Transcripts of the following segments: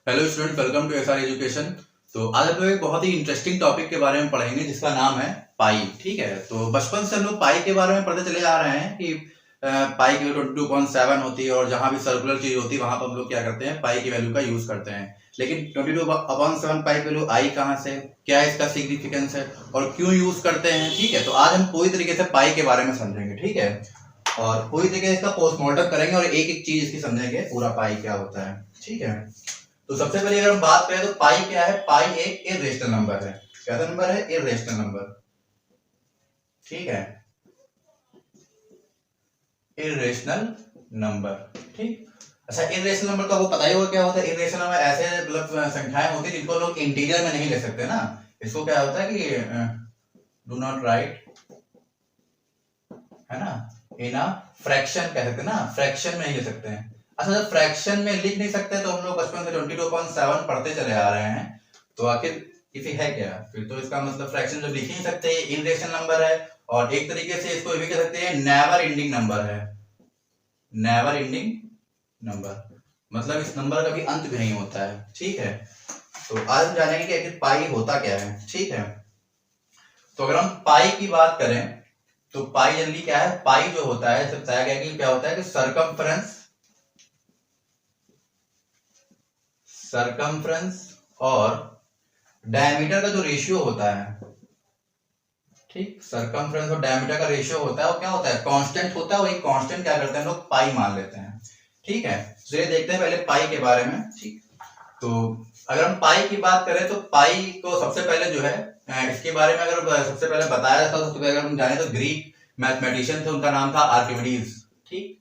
Hello student, welcome to SR education. तो आज हम लोग एक बहुत ही इंटरेस्टिंग टॉपिक के बारे में पढ़ेंगे जिसका नाम है पाई। ठीक है, तो बचपन से हम लोग पाई के बारे में पढ़ते चले आ रहे हैं कि पाई की वैल्यू 22.7 होती है और जहां भी सर्कुलर चीज होती है वहां पर हम लोग क्या करते हैं, पाई की वैल्यू का यूज करते हैं। लेकिन 22/7 पाई की वैल्यू आई कहाँ से, क्या इसका सिग्निफिकेंस है और क्यों यूज करते हैं। ठीक है, तो आज हम पूरी तरीके से पाई के बारे में समझेंगे। ठीक है, और पूरी तरीके से इसका पोस्टमार्टम करेंगे और एक एक चीज इसकी समझेंगे, पूरा पाई क्या होता है। ठीक है, तो सबसे पहले अगर हम बात करें तो पाई क्या है। पाई एक इर्रेशनल नंबर है। कैसा नंबर है? Irrational number. ठीक है, इर्रेशनल नंबर। ठीक, अच्छा, इर्रेशनल नंबर तो आपको पता ही होगा क्या होता है। इर्रेशनल नंबर ऐसे मतलब संख्याएं होती है जिनको लोग इंटीजर में नहीं ले सकते ना। इसको क्या होता है कि डू नॉट राइट, है ना, इन अ फ्रैक्शन कह सकते हैं ना, फ्रैक्शन में नहीं ले सकते हैं। अच्छा, जब फ्रैक्शन में लिख नहीं सकते तो हम लोग बचपन से 22.7 पढ़ते चले आ रहे हैं, तो आखिर इसे है क्या फिर। तो इसका मतलब फ्रैक्शन जब लिख ही नहीं सकते, इनरेशनल नंबर है। और एक तरीके से इसको ये भी कह सकते हैं नेवर एंडिंग नंबर है। नेवर एंडिंग नंबर मतलब इस नंबर का भी अंत भी नहीं होता है। ठीक है, तो आज हम जानेंगे कि आखिर पाई होता क्या है। ठीक है, तो अगर हम पाई की बात करें तो पाई जनरली क्या है। पाई जो होता है, सब बताया गया कि क्या होता है कि सरकमफ्रेंस और डायमीटर का जो रेशियो होता है। ठीक, सरकमफ्रेंस और डायमीटर का रेशियो होता है, वो क्या होता है, कांस्टेंट होता है। वही कांस्टेंट क्या करते हैं लोग, पाई मान लेते हैं। ठीक है, तो ये देखते हैं पहले पाई के बारे में। ठीक, तो अगर हम पाई की बात करें तो पाई को सबसे पहले जो है इसके बारे में अगर सबसे पहले बताया जाता, सबसे पहले अगर हम जाने तो ग्रीक मैथमेटिशियन थे, उनका नाम था आर्किमिडीज। ठीक,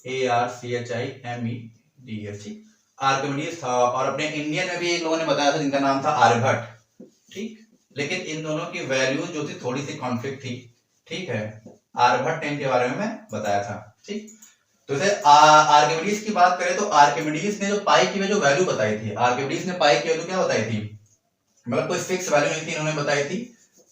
ARCHIMEDS। ठीक, आर्किमिडीज था। और अपने इंडियन में भी एक लोगों ने बताया था जिनका नाम था आर्यभट्ट। ठीक, लेकिन इन दोनों की वैल्यू जो थी थोड़ी सी कॉन्फ्लिक्ट थी। ठीक है, आर्यभट्ट ने इनके बारे में मैं बताया था। ठीक, तो जैसे आर्किमिडीज की बात करें तो आर्किमिडीज ने जो पाई की जो वैल्यू बताई थी, आर्किमिडीज ने पाई की वैल्यू क्या बताई थी, मतलब कोई फिक्स वैल्यू नहीं थी, इन्होंने बताई थी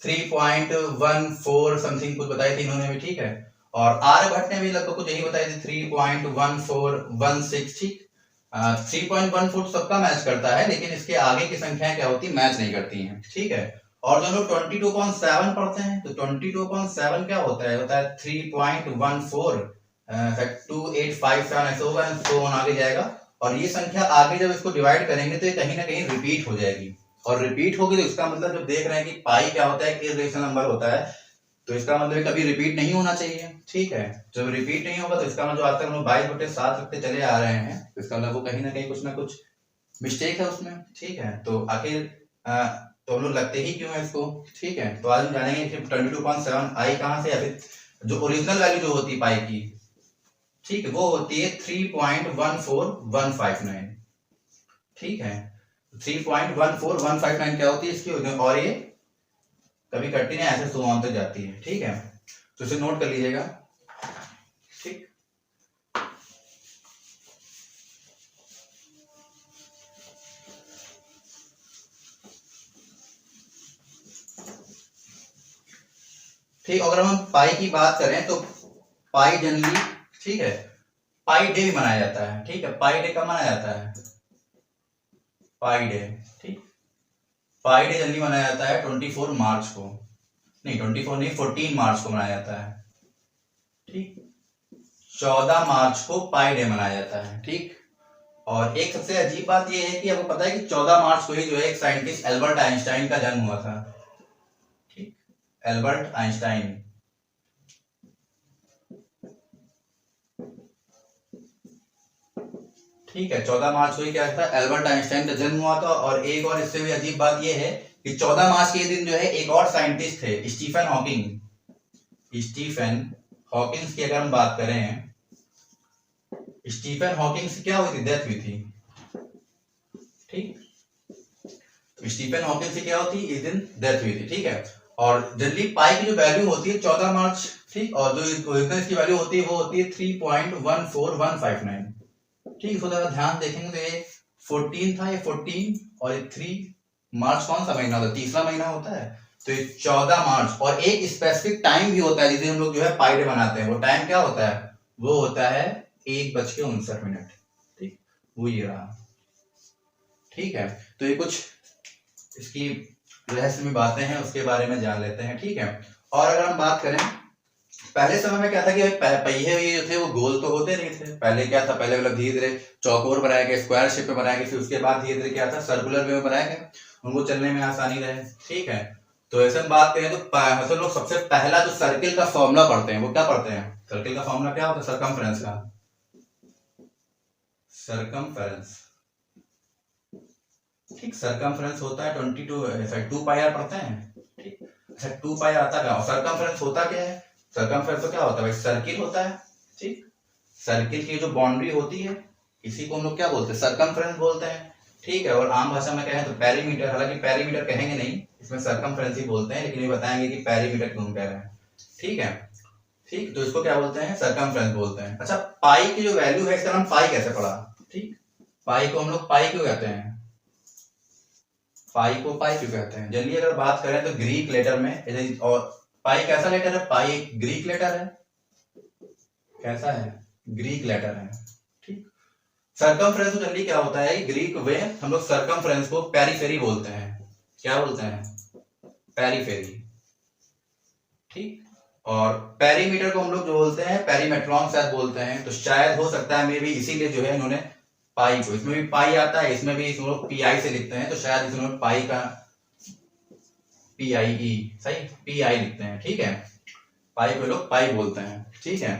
3.14 समथिंग कुछ बताई थी इन्होंने भी। ठीक है, और आर्यभट्ट ने भी लगभग कुछ यही बताई थी 3.1416। ठीक, 3.14 सबका मैच करता है, लेकिन इसके आगे की संख्याएं क्या होती, मैच नहीं करती हैं। ठीक है, और जो लोग 22.7 पढ़ते हैं तो 22.7 क्या होता है, होता है 3.14 2857 ऐसे होगा, तो आगे जाएगा। और ये संख्या आगे जब इसको डिवाइड करेंगे तो ये कहीं ना कहीं रिपीट हो जाएगी, और रिपीट होगी तो इसका मतलब जब देख रहे हैं कि पाई क्या होता है, इर्रेशनल नंबर होता है, तो इसका मतलब कभी रिपीट नहीं होना चाहिए। ठीक है, जब रिपीट नहीं होगा तो इसका मतलब आज तक हम लोग 22/7 रखते चले आ रहे हैं, तो इसका मतलब वो कहीं ना कुछ मिस्टेक है उसमें। ठीक है, तो आखिर तो हम लोग लगते ही क्यों है इसको। ठीक है, तो आज हम जानेंगे कि 22.7 आई कहां से, या फिर जो ओरिजिनल वैल्यू जो होती है पाई की, ठीक है, वो होती है 3.14159। ठीक है, 3.14159 क्या होती है इसकी, और ये कभी कटती नहीं, ऐसे 100 तक जाती है। ठीक है, तो इसे नोट कर लीजिएगा। ठीक, ठीक, अगर हम पाई की बात करें तो पाई जनरली, ठीक है, पाई डे भी मनाया जाता है। ठीक है, पाई डे कब मनाया जाता है, पाई डे। ठीक, पाई डे जनरली मनाया जाता है 24 मार्च को, नहीं 24 नहीं, 14 मार्च को मनाया जाता है। ठीक, 14 मार्च को पाई डे मनाया जाता है। ठीक, और एक सबसे अजीब बात यह है कि आपको पता है कि 14 मार्च को ही जो है एक साइंटिस्ट एल्बर्ट आइंस्टाइन का जन्म हुआ था। ठीक, एल्बर्ट आइंस्टाइन। ठीक है, 14 मार्च को ही क्या था, एल्बर्ट आइंस्टाइन का जन्म हुआ था। और एक और इससे भी अजीब बात यह है कि 14 मार्च के दिन जो है एक और साइंटिस्ट थे, स्टीफन हॉकिंग। स्टीफन हॉकिंग्स की अगर हम बात करें, स्टीफन हॉकिंग्स की क्या हुई थी, डेथ हुई थी। ठीक, तो स्टीफन हॉकिंग्स की क्या होती है, इस दिन डेथ हुई थी। ठीक है, और जनरली पाई की जो वैल्यू होती है 14 मार्च, ठीक, और जो ओरिजिनल इसकी वैल्यू होती है वो होती है 3.14159। ठीक, इसको जरा ध्यान देखेंगे तो ये 14 था, ये 14 और ये 3 मार्च कौन सा महीना होता है, तीसरा महीना होता है। तो ये 14 मार्च, और एक स्पेसिफिक टाइम भी होता है जिसे हम लोग जो है पाई डे मनाते हैं। वो टाइम क्या होता है, वो होता है 1:59। ठीक, वो ये रहा। ठीक है, तो ये कुछ इसकी रहस्यमय बातें हैं, उसके बारे में जान लेते हैं। ठीक है, और अगर हम बात करें पहले समय में क्या था कि पहिए ये जो थे वो गोल तो होते नहीं थे। पहले क्या था, पहले मतलब धीरे धीरे चौकोर बनाया गया, स्क्वायर शेप में बनाया गया, फिर उसके बाद धीरे धीरे क्या था, सर्कुलर वे में बनाया गया, उनको चलने में आसानी रहे। ठीक है, तो ऐसे हम बात करें तो लोग सबसे पहला जो सर्किल का फॉर्मूला पढ़ते हैं वो क्या पढ़ते हैं, सर्किल का फॉर्मूला क्या होता है, सरकमफ्रेंस का, सरकमफ्रेंस। ठीक, सरकमफ्रेंस होता है 2 पाई आर पढ़ते हैं। ठीक, अच्छा 2 पाई आता क्या, सरकमफ्रेंस होता क्या है, सरकमफ्रेंस तो क्या होता है भाई, सर्किल होता है। ठीक, सर्किल की जो बाउंड्री होती है इसी को हम लोग क्या बोलते हैं, सरकमफ्रेंस बोलते हैं। ठीक है, और आम भाषा में कहें तो पेरीमीटर, हालांकि पेरीमीटर कहेंगे नहीं, इसमें सरकमफ्रेंस ही बोलते हैं, लेकिन ये बताएंगे कि पेरीमीटर क्यों कह रहे हैं। ठीक है, ठीक, तो इसको क्या बोलते हैं, सरकमफ्रेंस बोलते हैं। अच्छा, पाई की जो वैल्यू है इसका नाम पाई कैसे पड़ा। ठीक, पाई को हम लोग पाई क्यों कहते हैं, पाई को पाई क्यों कहते हैं, चलिए अगर बात करें तो ग्रीक लेटर में, और पाई कैसा लेटर है, पाई एक ग्रीक लेटर है, कैसा है, ग्रीक लेटर है। ठीक, सरकमफ्रेंस तो चलिए क्या होता है, ग्रीक वे हम लोग सरकमफ्रेंस को पेरीफेरी बोलते हैं, क्या बोलते हैं, पेरीफेरी। ठीक, और पेरीमीटर को हम लोग जो बोलते हैं पेरीमेट्रॉन शायद बोलते हैं, तो शायद हो सकता है मे भी इसीलिए जो है इन्होंने पाई को, इसमें भी पाई आता है, इसमें भी हम लोग पीआई से लिखते हैं, तो शायद इसमें पाई का पीआई ई, सही, पीआई लिखते हैं। ठीक है, पाई को लोग पाई बोलते हैं। ठीक है,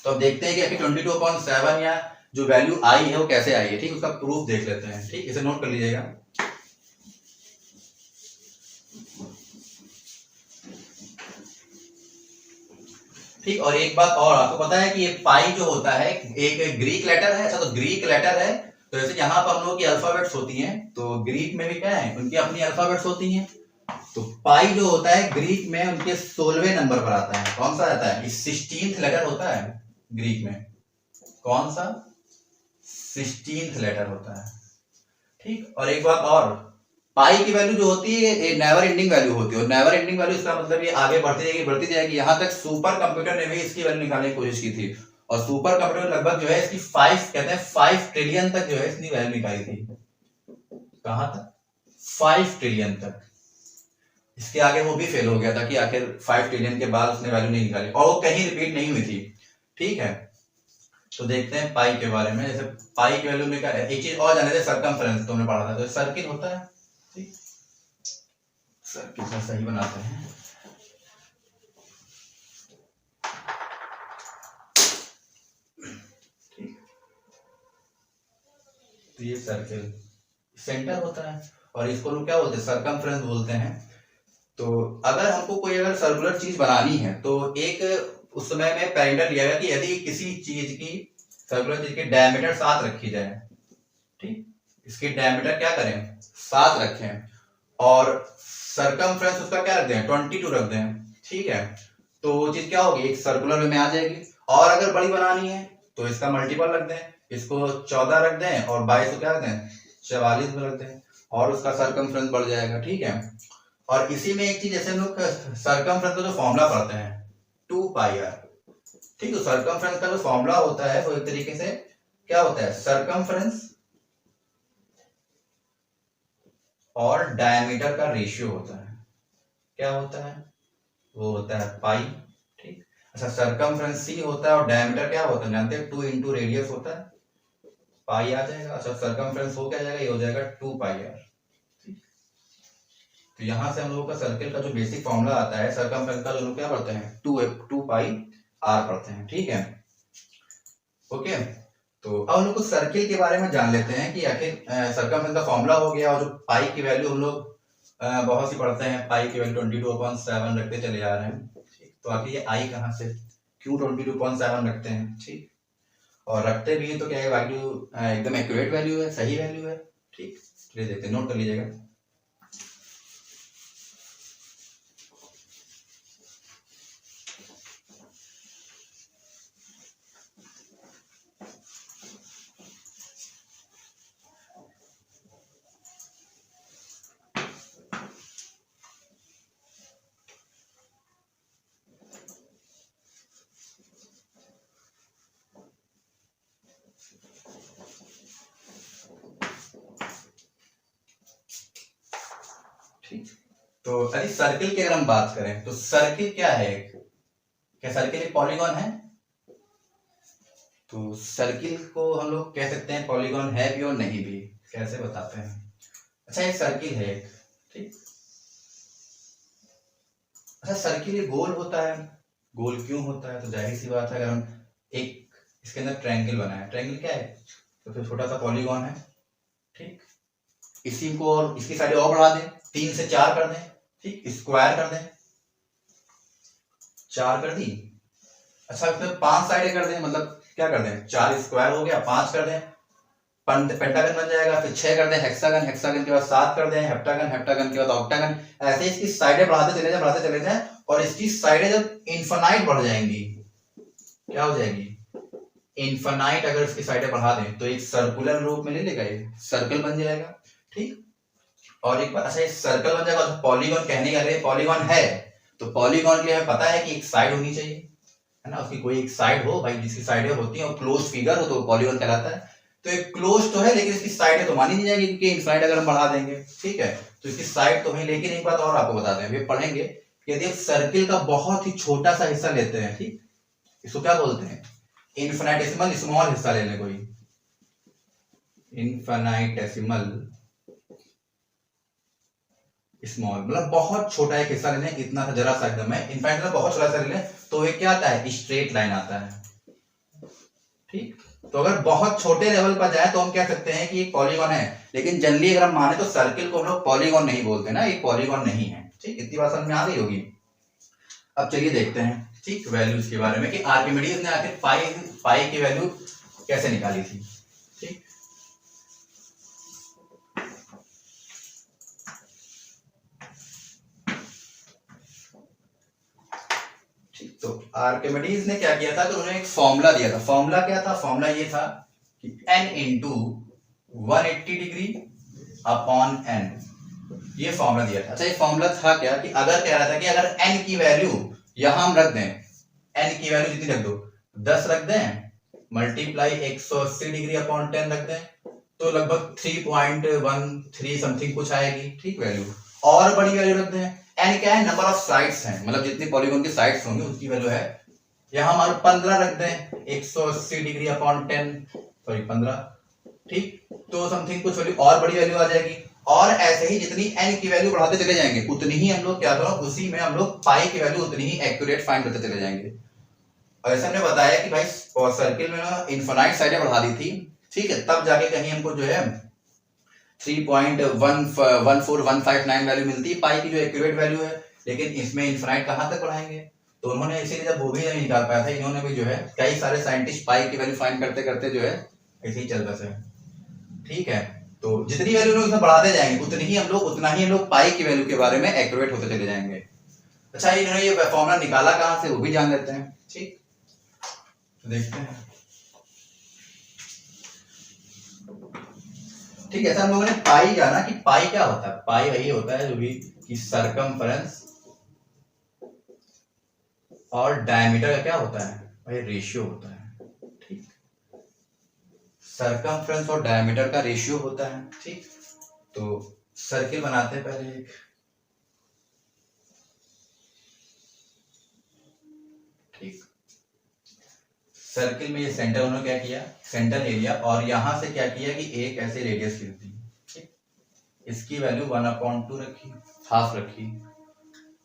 तो अब देखते हैं कि 22.7 या जो वैल्यू आई है वो कैसे आई है। ठीक, उसका प्रूफ देख लेते हैं। ठीक, इसे नोट कर लीजिएगा। ठीक, और एक बात और आपको पता है कि ये पाई जो होता है एक ग्रीक लेटर है। अच्छा, तो ग्रीक लेटर है तो जैसे यहाँ पर हम लोग की अल्फाबेट्स होती हैं, तो ग्रीक में भी क्या है, उनकी अपनी अल्फाबेट्स होती हैं। तो पाई जो होता है ग्रीक में उनके 16वें नंबर पर आता है, कौन सा आता है, 16th लेटर होता है ग्रीक में, कौन सा, 16th लेटर होता है। ठीक, और एक बात और, पाई की वैल्यू जो होती है ये नेवर एंडिंग वैल्यू होती है, और नेवर एंडिंग वैल्यू इसका मतलब ये आगे बढ़ती जाएगी। यहां तक सुपर कंप्यूटर ने भी इसकी वैल्यू निकालने की कोशिश की थी, और सुपर कंप्यूटर लगभग जो है इसकी 5 कहते हैं 5 ट्रिलियन तक जो है इसने वैल्यू निकाली थी, कहां तक, 5 ट्रिलियन तक। इसके आगे वो भी फेल हो गया था कि आखिर 5 ट्रिलियन के बाद उसने वैल्यू नहीं निकाली, और वो कहीं रिपीट नहीं हुई थी। ठीक है, तो देखते हैं पाई के बारे में। जैसे पाई की वैल्यू में क्या है, एक चीज और जाने थे, सरकमफ्रेंस तुमने पढ़ा था, तो सर्किल होता है। ठीक, सर्किल का सही बनाते हैं। ठीक, तो ये सर्किल सेंटर होता है, और इसको लोग क्या बोलते हैं, सरकमफ्रेंस बोलते हैं। तो अगर हमको कोई अगर सर्कुलर चीज बनानी है तो एक उस समय में पैरामीटर लिया गया कि यदि किसी चीज की, सर्कुलर चीज की डायमीटर 7 रखी जाए। ठीक, इसकी डायमीटर क्या करें, 7 रखें, और सरकमफ्रेंस उसका क्या रख दें, 22 रख दें। ठीक है, तो वो चीज क्या होगी, एक सर्कुलर में आ जाएगी। और अगर बड़ी बनानी है तो इसका मल्टीपल रख दें, इसको 14 रख दें, और 22 को क्या रख दें, 44 में रख दें, और उसका सरकमफ्रेंस बढ़ जाएगा। ठीक है, और इसी में एक चीज, जैसे हम लोग सरकमफ्रेंस का जो फॉर्मूला पढ़ते हैं 2 पाई आर। ठीक, तो सरकमफ्रेंस का जो फॉर्मूला होता है वो एक तरीके से क्या होता है, सरकमफ्रेंस और डायमीटर का रेशियो होता है, क्या होता है, वो होता है पाई। ठीक, अच्छा, सरकमफ्रेंस सी होता है और डायमीटर क्या होता है, जानते हैं 2 इंटू रेडियस होता है, पाई आ जाएगा। अच्छा, सरकमफ्रेंस हो क्या जाएगा, ये हो जाएगा 2 पाई आर। तो यहां से हम लोगों का सर्किल का जो बेसिक फॉर्मूला आता है, सरकमफ्रेंस का, लोग क्या पढ़ते हैं, 2 पाई आर पढ़ते हैं। ठीक है, ओके, तो अब हम लोग कुछ सर्किल के बारे में जान लेते हैं कि आखिर सरकमफ्रेंस का फॉर्मूला हो गया, और जो पाई की वैल्यू हम लोग बहुत सी पढ़ते हैं, पाई की वैल्यू 22.7 रखते चले जा रहे हैं। ठीक, तो आखिर ये आई कहां से, क्यों 22.7 रखते हैं। ठीक, और रखते भी हैं तो क्या है, वैल्यू एकदम एक्यूरेट वैल्यू है, सही वैल्यू है। ठीक, चलिए देखते हैं, नोट कर लीजिएगा। तो अरे सर्किल की अगर हम बात करें तो सर्किल क्या है, क्या सर्किल एक पॉलीगॉन है? तो सर्किल को हम लोग कह सकते हैं पॉलीगॉन है भी और नहीं भी। कैसे बताते हैं? अच्छा एक सर्किल है एक, ठीक। अच्छा सर्किल ये गोल होता है, गोल क्यों होता है? तो जाहिर सी बात है, अगर हम एक इसके अंदर ट्रायंगल बनाए, ट्रायंगल क्या है? तो फिर छोटा सा पॉलीगॉन है, ठीक। इसी को और इसकी साइड और बढ़ा दें, 3 से 4 कर दें, ठीक, स्क्वायर कर दें, 4 कर दी। अच्छा इसमें 5 साइडें कर दें, मतलब क्या कर दें, 4 स्क्वायर हो गया, 5 कर दें, पेंटागन बन जाएगा, फिर 6 कर दें हेक्सागन, हेक्सागन के बाद 7 कर दें हेप्टागन, हेप्टागन के बाद ऑक्टागन। ऐसे इसकी साइडें बढ़ाते चले जाए, बढ़ाते चले जाए, और इसकी साइडें जब इनफाइनाइट बढ़ जाएंगी, क्या हो जाएगी, इनफाइनाइट। अगर इसकी साइडें बढ़ा दें तो एक सर्कुलर रूप में ले लेगा, ये सर्कल बन जाएगा, ठीक। और एक बार अच्छा एक सर्कल बन जाएगा, तो पॉलीगॉन कहने का लिए पॉलीगॉन है, तो पॉलीगॉन के लिए हमें पता है कि एक साइड होनी चाहिए, है ना, उसकी कोई एक साइड हो भाई, जिसकी साइडें होती हैं और क्लोज फिगर हो तो पॉलीगॉन कहलाता है। तो एक क्लोज तो है, लेकिन इसकी साइडें तो मानी नहीं जाएगी, क्योंकि इनसाइड अगर हम बढ़ा देंगे, ठीक है, तो इसकी साइड तो है। लेकिन एक बात और आपको बताते हैं, अभी पढ़ेंगे कि यदि सर्किल का बहुत ही छोटा सा हिस्सा लेते हैं, ठीक, इसको क्या बोलते हैं, इनफिनिटेसिमल स्मॉल हिस्सा ले लें, कोई इनफिनिटेसिमल स्मॉल, मतलब बहुत छोटा एक हिस्सा ले लें, इतना सा जरा सा एकदम है, इनफिनिटेसिमल बहुत छोटा सा ले लें, तो ये क्या आता है, स्ट्रेट लाइन आता है, ठीक। तो अगर बहुत छोटे लेवल पर जाए तो हम कह सकते हैं कि एक पॉलीगॉन है, लेकिन जनरली अगर हम माने तो सर्किल को हम लोग पॉलीगॉन नहीं बोलते ना, एक पॉलीगॉन नहीं है, ठीक। इतनी बात समझ में आ गई होगी। अब चलिए देखते हैं, ठीक, वैल्यूज के बारे में कि आर्किमिडीज ने आखिर पाई की वैल्यू कैसे निकाली थी, ठीक। तो आर्किमिडीज ने क्या किया था, तो उन्होंने एक फॉर्मूला दिया था। फॉर्मूला क्या था? फॉर्मूला ये था कि n into 180 degree upon n, ये फॉर्मूला दिया था। अच्छा ये फॉर्मूला था क्या कि अगर कह रहा था कि अगर n की वैल्यू यहां हम रख दें, n की वैल्यू जितनी रख दो, 10 रख दें, मल्टीप्लाई 180 डिग्री अपॉन 10 रख दें, तो लगभग 3.13 समथिंग कुछ आएगी, ठीक, वैल्यू। और बड़ी वैल्यू रख दें, n क्या है, नंबर ऑफ साइड्स हैं, मतलब जितनी पॉलीगॉन की साइड्स होंगी उसकी वैल्यू है, यहां हमारे 15 रख दें, 180 डिग्री अपॉन 10, सॉरी 15, ठीक, तो समथिंग कुछ वैल्यू और बड़ी वैल्यू आ जाएगी। और ऐसे ही जितनी n की वैल्यू बढ़ाते चले जाएंगे, उतनी ही हम लोग क्या करो, उसी में हम लोग पाई की वैल्यू उतनी ही एक्यूरेट फाइंड करते चले जाएंगे। और ऐसे हमने बताया कि भाई सर्किल में ना इनफिनाइट साइडें बढ़ा दी थी, ठीक है, तब जाके कहीं हमको जो है 3.14159 वैल्यू मिलती है पाई की, जो एक्यूरेट वैल्यू है। लेकिन इसमें इनफिनाइट कहां तक बढ़ाएंगे, तो उन्होंने इसीलिए जब वो भी नहीं निकाल पाया था, इन्होंने भी जो है कई सारे साइंटिस्ट पाई की वैल्यू फाइंड करते करते जो है ऐसे ही चलता है, ठीक है। तो जितनी वैल्यू लोग इसमें बढ़ाते जाएंगे उतनी ही हम लोग पाई की वैल्यू के बारे में एक्यूरेट होते चले जाएंगे। अच्छा इन्होंने ये फॉर्मूला निकाला कहां से, वो भी जान लेते हैं, ठीक, तो देखते हैं, ठीक है। हम लोगों ने पाई जाना कि पाई क्या होता है, पाई वही होता है जो भी कि सरकमफ्रेंस और डायमीटर का क्या होता है भाई, रेशियो होता है, ठीक, सरकमफ्रेंस और डायमीटर का रेशियो होता है, ठीक। तो सर्किल बनाते हैं पहले एक, ठीक, सर्किल में ये सेंटर उन्होंने क्या किया, सेंटर एरिया, और यहां से क्या किया कि एक ऐसे रेडियस ली थी, ठीक, इसकी वैल्यू 1/2 रखी, हाफ रखी।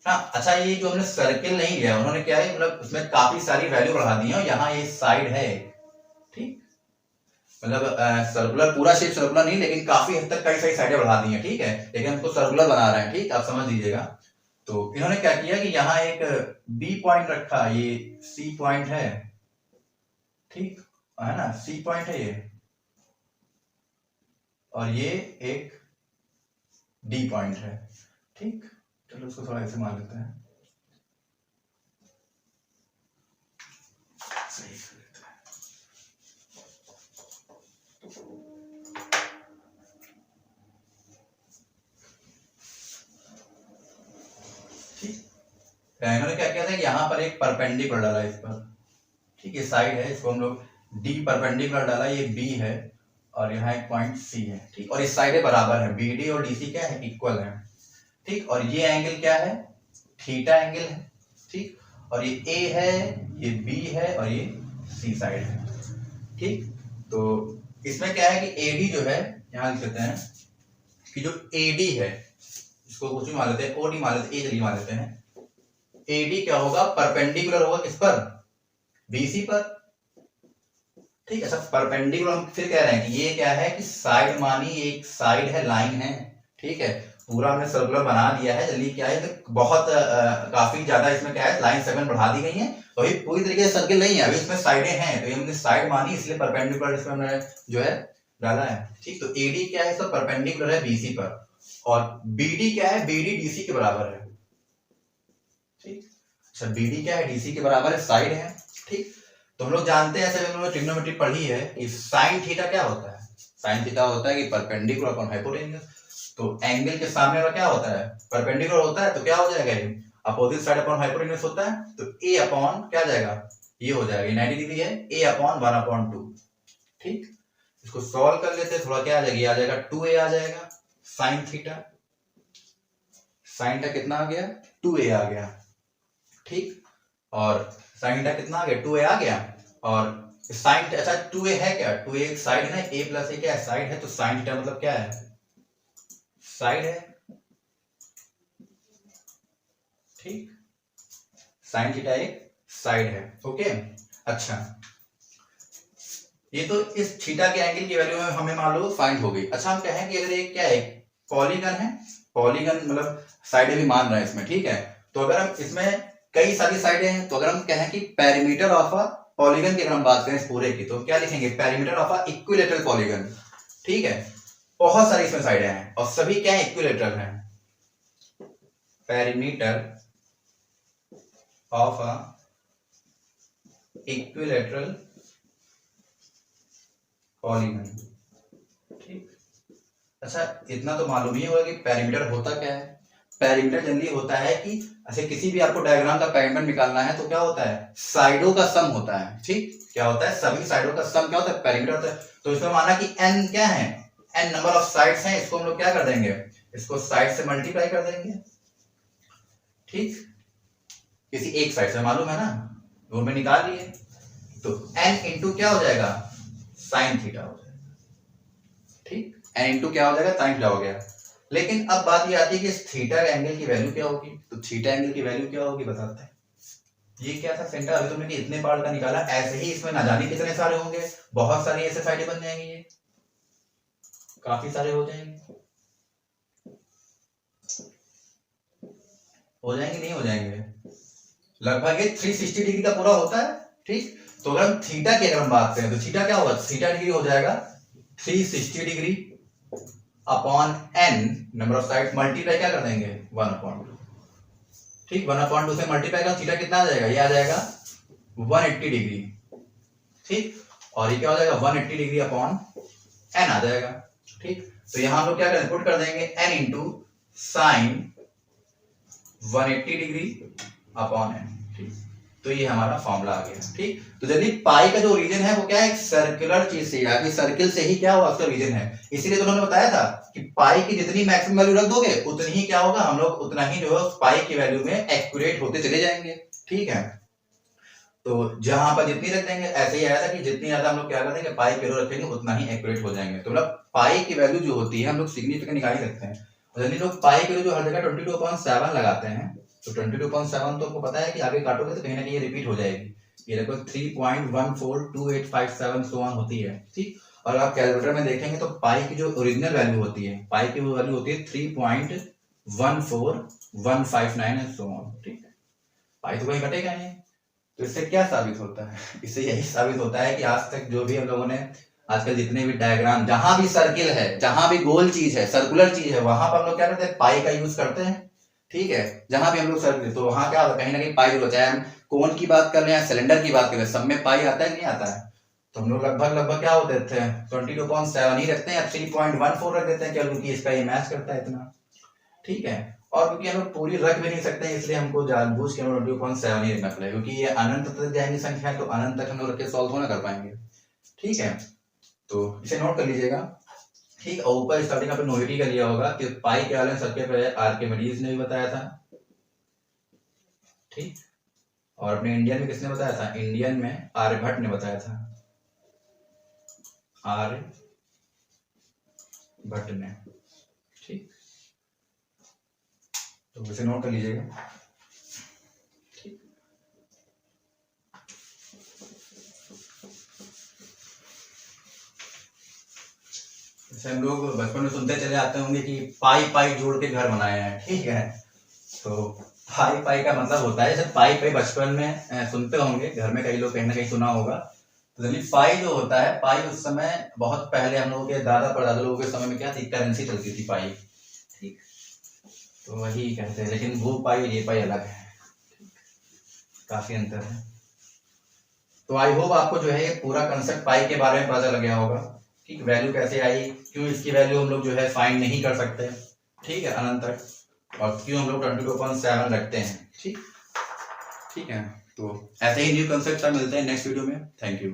हाँ अच्छा ये जो हमने सर्किल नहीं लिया, उन्होंने क्या है, मतलब उसमें काफी सारी वैल्यू बढ़ा दी है, और यहाँ ये साइड है, ठीक, मतलब सर्कुलर पूरा शेप सर्कुलर नहीं, लेकिन काफी हद तक कई सारी साइडें बढ़ा दी हैं, ठीक है, लेकिन हमको सर्कुलर बना रहे हैं, ठीक, आप समझ लीजिएगा। तो इन्होंने क्या किया कि यहाँ एक बी पॉइंट रखा, ये सी पॉइंट है, ठीक है ना, सी पॉइंट है ये, और ये एक डी पॉइंट है, ठीक। चलो उसको थोड़ा ऐसे मान लेते हैं, सही कर लेते हैं, ठीक। इन्होंने क्या किया था कि यहाँ पर एक परपेंडिकुलर डाला इस पर, ठीक, ये साइड है, इसको हम लोग डी परपेंडिकुलर डाला, ये बी है, और यहाँ एक पॉइंट सी है, ठीक, और इस साइड बराबर है, बी डी और डी सी क्या है, इक्वल है। ठीक, और ये एंगल क्या है, थीटा एंगल है, ठीक, और ये ए है, ये बी है और ये सी साइड है, ठीक। तो इसमें क्या है कि एडी जो है, यहां लिख लेते हैं कि जो एडी है, इसको कुछ भी मान लेते हैं, ओडी मान लेते हैं, ए जल्दी मान लेते हैं, एडी क्या होगा, परपेंडिकुलर होगा किस पर, बीसी पर, ठीक है। अच्छा, परपेंडिकुलर हम फिर कह रहे हैं कि ये क्या है कि साइड मानी एक साइड है, लाइन है, ठीक है। पूरा हमने सर्कुलर बना दिया है, जल्दी क्या है तो बहुत काफी ज्यादा इसमें क्या है लाइन सेगमेंट बढ़ा दी गई है, तो अभी पूरी तरीके से सर्किल नहीं है, अभी इसमें साइडें हैं, तो ये हमने साइड मानी इसलिए परपेंडिकुलर इसमें हमने जो है डाला है, ठीक। तो एडी क्या है, सब परपेंडिकुलर है बीसी पर, और बीडी क्या है, बीडी डीसी के बराबर है, ठीक। अच्छा, बीडी क्या है, डीसी के बराबर है, साइड है, ठीक। तो हम लोग जानते हैं, ऐसे हम लोग ट्रिग्नोमेट्री पढ़ी है कि साइन थीटा क्या होता है, साइन थीटा होता है कि परपेंडिकुलर अपॉन हाइपोटेन्यूज, तो एंगल के सामने वाला क्या होता है, परपेंडिकुलर होता है, तो क्या हो जाएगा ये अपोजिट साइड अपॉन हाइपोटेन्यूज होता है, तो a अपॉन क्या जाएगा, ये हो जाएगा, 90 डिग्री है, a अपॉन 1/2, ठीक। इसको सॉल्व कर लेते हैं, थोड़ा क्या आ जाएगा, आ जाएगा 2a आ जाएगा साइन थीटा, साइन थीटा कितना आ गया, 2a आ गया, ठीक। और साइन थीटा कितना आ गया, 2a आ गया, और साइन, अच्छा 2a है क्या, 2a एक साइड है, a प्लस a क्या है, साइड है, तो साइन थीटा मतलब क्या है, साइड है, ठीक, साइन थीटा एक साइड है, ओके। अच्छा, ये तो इस थीटा के एंगल की वैल्यू में हमें मालूम फाइंड हो गई। अच्छा, हम कहें कि अगर ये क्या है, पॉलीगन है, पॉलीगन मतलब साइडें भी मान रहे हैं इसमें, ठीक है। तो अगर हम इसमें कई सारी साइडें हैं, तो अगर हम कहें कि पेरीमीटर ऑफ अ पॉलीगन की अगर हम बात करें इस पूरे की, तो क्या लिखेंगे, perimeter of a equilateral polygon, ठीक है। बहुत सारी इसमें साइडें हैं और सभी क्या है, इक्विलैटरल हैं, perimeter of a equilateral polygon, ठीक। अच्छा, इतना तो मालूम ही होगा कि पेरीमीटर होता क्या है, पेरीमीटर जनरली होता है कि ऐसे किसी भी आपको डायग्राम का पेरीमीटर निकालना है तो क्या होता है, साइडों का सम होता है, ठीक। क्या होता है, सभी साइडों का सम क्या होता है, पेरीमीटर होता है। तो इसमें माना कि n क्या है, n नंबर ऑफ साइड्स हैं, इसको हम लोग क्या कर देंगे, इसको साइड से मल्टीप्लाई कर देंगे, ठीक। किसी एक साइड से मालूम है ना, रूल में निकाल लिए, तो n इंटू क्या हो जाएगा, साइन थीटा हो जाएगा, ठीक। n इंटू क्या हो जाएगा, साइन थीटा हो गया। लेकिन अब बात ये आती है कि इस थीटा एंगल की वैल्यू क्या होगी, तो थीटा एंगल की वैल्यू क्या होगी बताते हैं। ये क्या था सेंटर, अभी तुमने इतने पार्ट का निकाला, ऐसे ही इसमें ना जाने कितने सारे होंगे, बहुत सारी ऐसे साइडें बन जाएंगी, ये काफी सारे हो जाएंगे, नहीं हो जाएंगे, लगभग ये 360 डिग्री का पूरा होता है, ठीक। तो अगर हम थीटा की अगर हम बात करें तो थीटा क्या होगा, थीटा डिग्री हो जाएगा 360 degree upon n number of side multiply क्या कर देंगे 1/2, ठीक। 1/2 से मल्टीप्लाई कर थीटा कितना आ जाएगा, ये आ जाएगा 180 डिग्री, ठीक। और ये क्या हो जाएगा 180 डिग्री अपॉन n आ जाएगा, ठीक। तो यहां हम लोग क्या करेंगे, पुट कर देंगे n into sine 180 degree upon n, ठीक। तो ये हमारा फॉर्मूला आ गया, ठीक। तो यदि पाई का जो रीजन है वो क्या है, एक सर्कुलर चीज से, या सर्किल से ही क्या हुआ उसका रीजन है, इसीलिए तो उन्होंने बताया था कि पाई की जितनी मैक्सिमम वैल्यू रख दोगे उतनी ही क्या होगा, हम लोग उतना ही जो है पाई की वैल्यू में एक्यूरेट होते चले जाएंगे, ठीक है। तो जहां पर जितनी रख देंगे, ऐसे ही आया था कि जितनी ज्यादा हम लोग क्या कर देंगे पाई की वैल्यू रखेंगे उतना ही एक्यूरेट हो जाएंगे। तो मतलब पाई की वैल्यू जो होती है हम लोग सिग्निफिकेंट निकाल ही सकते हैं, और यदि लोग पाई की वैल्यू जो हर जगह 22.7 लगाते हैं, तो 22.7 तो आपको पता है कि आगे काटोगे तो कहीं ना कहीं ये रिपीट हो जाएगी, ये लगभग 3.142857 सो ऑन होती है, ठीक। और आप कैलकुलेटर में देखेंगे तो पाई की जो ओरिजिनल वैल्यू होती है, पाई की वो वैल्यू होती है 3.14159 एंड सो ऑन, ठीक है। पाई तो कहीं कटेगा नहीं। तो इससे क्या साबित होता है, इससे यही साबित होता है कि आज तक जो भी हम लोगों ने आजकल जितने भी डायग्राम, जहां भी सर्किल है, जहां भी गोल चीज है, सर्कुलर चीज है, वहां पर हम लोग क्या करते हैं, पाई का यूज करते हैं, ठीक है। जहां भी हम लोग सर्किल, तो वहां क्या होता है, कहीं ना कहीं पाई यूज होता है, हम कोन की बात कर रहे हैं, सिलेंडर की बात कर रहे हैं, सब में पाई आता है नहीं आता है। तो हम लोग लगभग क्या होते थे 22.7 ही रखते हैं, या 3.14 रख देते हैं, क्या क्योंकि इसका ये मैच करता है इतना, ठीक है। और क्योंकि हम लोग पूरी रख भी नहीं सकते हैं, इसलिए हमको जानबूझ के 22.7 ही रखना पड़ेगा, क्योंकि ये अनंत तक जाएंगी संख्या, तो अनंत तक हम लोग रख के सॉल्व थोड़ा कर पाएंगे, ठीक है। तो इसे नोट कर लीजिएगा ठीक। और ऊपर स्टार्टिंग आपने नोइटी का लिया होगा कि पाई के वाले सबके पहले आर्किमिडीज ने भी बताया था, ठीक। और अपने इंडियन में किसने बताया था? इंडियन में आर्यभट्ट ने बताया था, आर्यभट्ट ने, ठीक। तो इसे नोट कर लीजिएगा। जैसे हम लोग बचपन में सुनते चले आते होंगे कि पाई पाई जोड़ के घर बनाए हैं, ठीक है। तो पाई पाई का मतलब होता है, जैसे पाई पाई बचपन में सुनते होंगे, घर में कई लोग कहीं ना कहीं सुना होगा। तो जब पाई जो होता है, पाई उस समय बहुत पहले हम लोगों के दादा परदादा लोगों के समय में क्या थी? करेंसी चलती थी पाई, ठीक। तो वही कहते हैं, लेकिन वो पाई ये पाई अलग है, काफी अंतर है। तो आई होप आपको जो है पूरा कंसेप्ट पाई के बारे में पता लग गया होगा, ठीक। वैल्यू कैसे आई, क्यों इसकी वैल्यू हम लोग जो है फाइंड नहीं कर सकते, ठीक है, अनंत तक, और क्यों हम लोग 22.7 रखते हैं, ठीक। ठीक है, तो ऐसे ही न्यू कंसेप्ट मिलते हैं नेक्स्ट वीडियो में। Thank you.